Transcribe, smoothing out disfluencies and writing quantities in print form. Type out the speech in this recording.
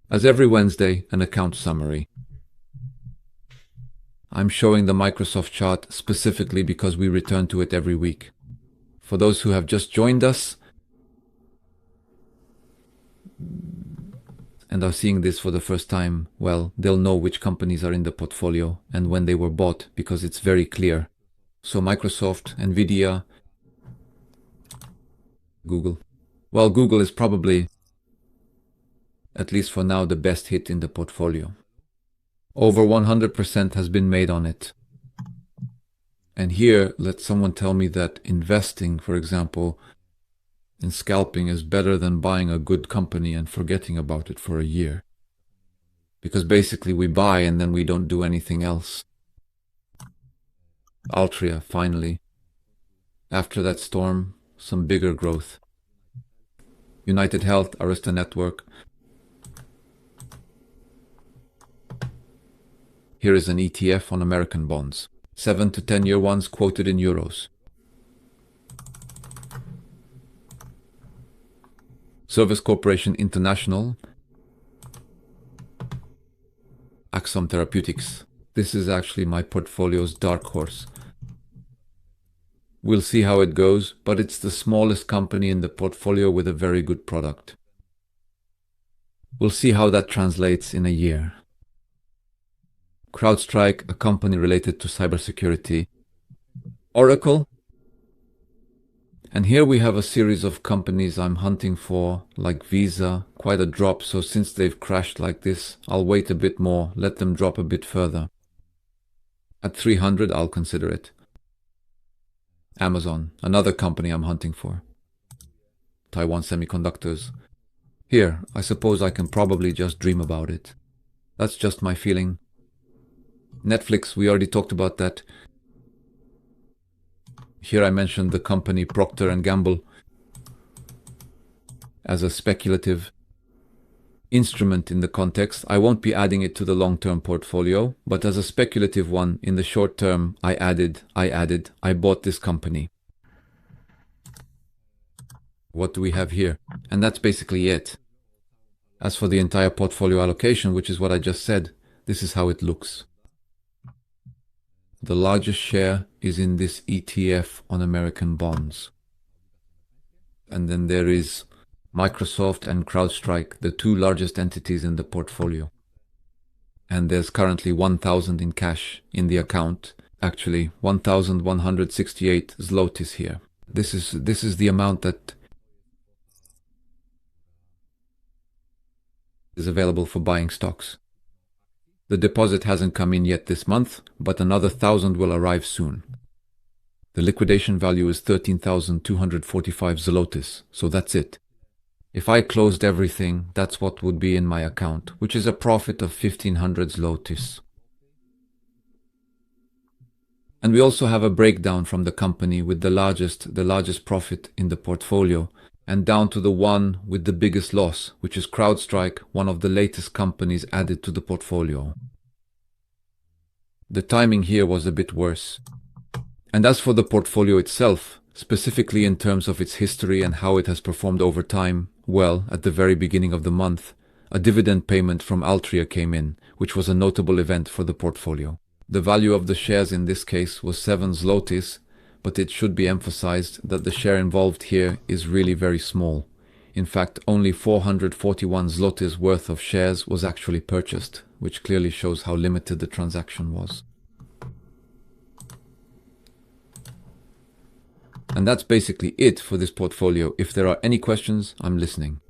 As every Wednesday, an account summary. I'm showing the Microsoft chart specifically because we return to it every week. For those who have just joined us and are seeing this for the first time, well, they'll know which companies are in the portfolio and when they were bought because it's very clear. So Microsoft, Nvidia, Google. Well, Google is probably, at least for now, the best hit in the portfolio. Over 100% has been made on it. And here, let someone tell me that investing, for example, in scalping is better than buying a good company and forgetting about it for a year. Because basically we buy and then we don't do anything else. Altria, finally. After that storm, some bigger growth. United Health, Arista Network. Here is an ETF on American bonds. 7 to 10 year ones quoted in euros. Service Corporation International. Axon Therapeutics. This is actually my portfolio's dark horse. We'll see how it goes, but it's the smallest company in the portfolio with a very good product. We'll see how that translates in a year. CrowdStrike, a company related to cybersecurity. Oracle. And here we have a series of companies I'm hunting for, like Visa, quite a drop, so since they've crashed like this, I'll wait a bit more, let them drop a bit further. At 300, I'll consider it. Amazon, another company I'm hunting for. Taiwan Semiconductors. Here, I suppose I can probably just dream about it. That's just my feeling. Netflix, we already talked about that. Here I mentioned the company Procter & Gamble as a speculative instrument in the context. I won't be adding it to the long-term portfolio, but as a speculative one in the short term, I bought this company. What do we have here? And that's basically it. As for the entire portfolio allocation, which is what I just said, this is how it looks. The largest share is in this ETF on American bonds. And then there is Microsoft and CrowdStrike, the two largest entities in the portfolio. And there's currently 1,000 in cash in the account. Actually, 1,168 zlotys here. This is the amount that is available for buying stocks. The deposit hasn't come in yet this month, but another 1,000 will arrive soon. The liquidation value is 13,245 zlotys, so that's it. If I closed everything, that's what would be in my account, which is a profit of 1,500 zlotys. And we also have a breakdown from the company with the largest profit in the portfolio, and down to the one with the biggest loss, which is CrowdStrike, one of the latest companies added to the portfolio. The timing here was a bit worse. And as for the portfolio itself, specifically in terms of its history and how it has performed over time, well, at the very beginning of the month, a dividend payment from Altria came in, which was a notable event for the portfolio. The value of the shares in this case was 7 zlotys, but it should be emphasized that the share involved here is really very small. In fact, only 441 zlotys worth of shares was actually purchased, which clearly shows how limited the transaction was. And that's basically it for this portfolio. If there are any questions, I'm listening.